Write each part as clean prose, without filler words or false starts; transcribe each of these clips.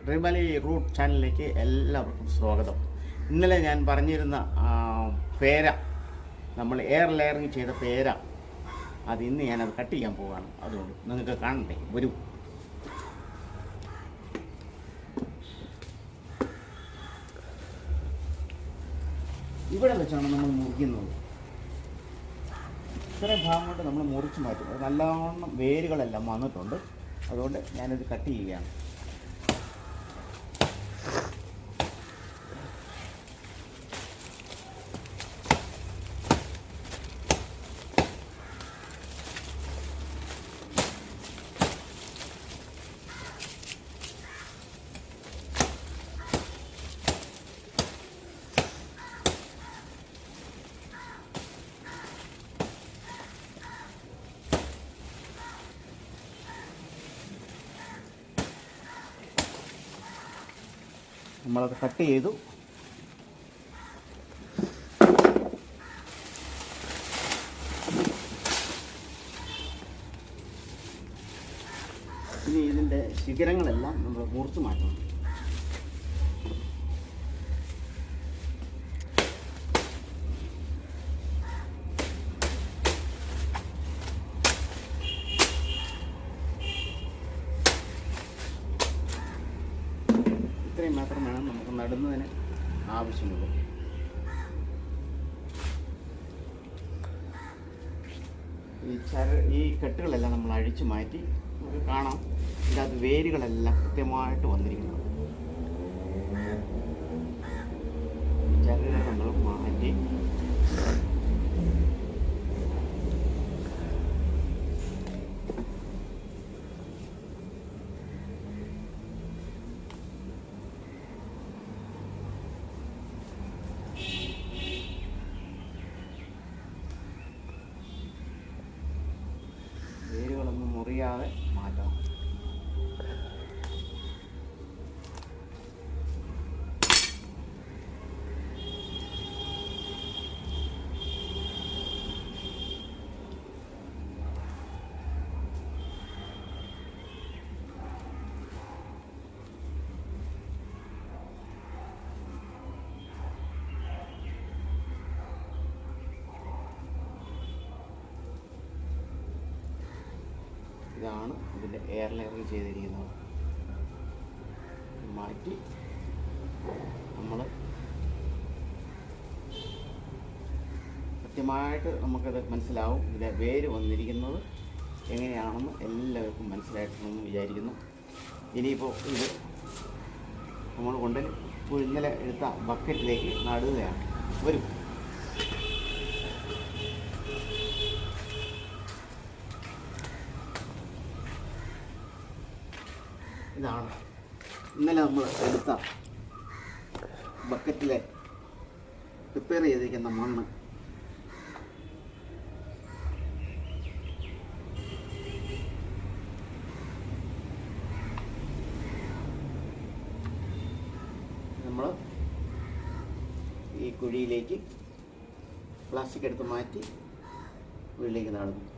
ഡ്രീംവാലി root ചാനലിലേക്ക് എല്ലാവർക്കും സ്വാഗതം. ഇന്നലെ ഞാൻ പറഞ്ഞിരുന്ന പേര, നമ്മൾ എയർ ലെയറിങ് ചെയ്ത പേര, അത് ഇന്ന് ഞാനത് കട്ട് ചെയ്യാൻ പോവുകയാണ്. അതുകൊണ്ട് നിങ്ങൾക്ക് കാണണ്ടേ, വരൂ. ഇവിടെ വെച്ചാണ് നമ്മൾ മുറിക്കുന്നത്. ഇത്രയും ഭാഗം കൊണ്ട് നമ്മൾ മുറിച്ച് മാറ്റും. അത് നല്ലവണ്ണം വേരുകളെല്ലാം വന്നിട്ടുണ്ട്. അതുകൊണ്ട് ഞാനിത് കട്ട് ചെയ്യുകയാണ്. നമ്മളത് കട്ട് ചെയ്തു. ഇനി ഇതിൻ്റെ ശിഖരങ്ങളെല്ലാം നമ്മൾ മുറിച്ച് മാറ്റണം. ഇത്രയും മാത്രം വേണം നമുക്ക് നടുന്നതിന് ആവശ്യമുള്ളൂ. ഈ കെട്ടുകളെല്ലാം നമ്മൾ അഴിച്ചു മാറ്റി നമുക്ക് കാണാം. ഇതിനകത്ത് വേരുകളെല്ലാം കൃത്യമായിട്ട് വന്നിരിക്കുന്നു. ചരടുകൾ നമ്മൾ മാറ്റി വേരുകളൊന്നും മുറിയാതെ മാറ്റണം. ഇതാണ് ഇതിൻ്റെ എയർ ലെയറിങ് ചെയ്തിരിക്കുന്നത്. മാറ്റി നമ്മൾ കൃത്യമായിട്ട് നമുക്കത് മനസ്സിലാവും. ഇതിൻ്റെ വേര് വന്നിരിക്കുന്നത് എങ്ങനെയാണെന്ന് എല്ലാവർക്കും മനസ്സിലായിട്ടുണ്ടെന്ന് വിചാരിക്കുന്നു. ഇനിയിപ്പോൾ ഇത് നമ്മൾ കൊണ്ട് ഇന്നലെ എടുത്ത ബക്കറ്റിലേക്ക് നടുകയാണ്. വരും. ഇതാണ് ഇന്നലെ നമ്മൾ എടുത്ത ബക്കറ്റിലെ പ്രിപ്പയർ ചെയ്തിരിക്കുന്ന മണ്ണ്. നമ്മൾ ഈ കുഴിയിലേക്ക് പ്ലാസ്റ്റിക് എടുത്ത് മാറ്റി ഉള്ളിലേക്ക് നടുന്നു.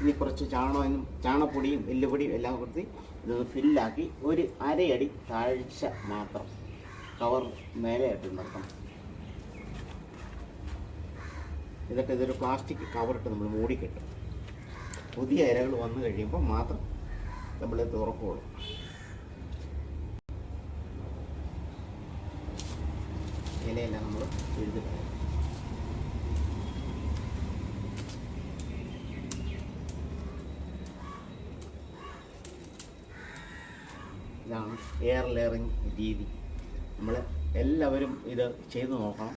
ഇനി കുറച്ച് ചാണപ്പൊടിയും എല്ലുപൊടിയും എല്ലാം കൊടുത്ത് ഇതൊന്ന് ഫില്ലാക്കി ഒരു അരയടി താഴ്ച മാത്രം കവർ മേലെയായിട്ട് നിർത്തണം. ഇതൊരു പ്ലാസ്റ്റിക് കവറിട്ട് നമ്മൾ മൂടിക്കെട്ടും. പുതിയ ഇലകൾ വന്നു കഴിയുമ്പോൾ മാത്രം നമ്മൾ തുറക്കുള്ളൂ. ഇലയെല്ലാം നമ്മൾ എഴുതി കളയും. ഇതാണ് എയർ ലെയറിങ് രീതി. നമ്മൾ എല്ലാവരും ഇത് ചെയ്തു നോക്കണം.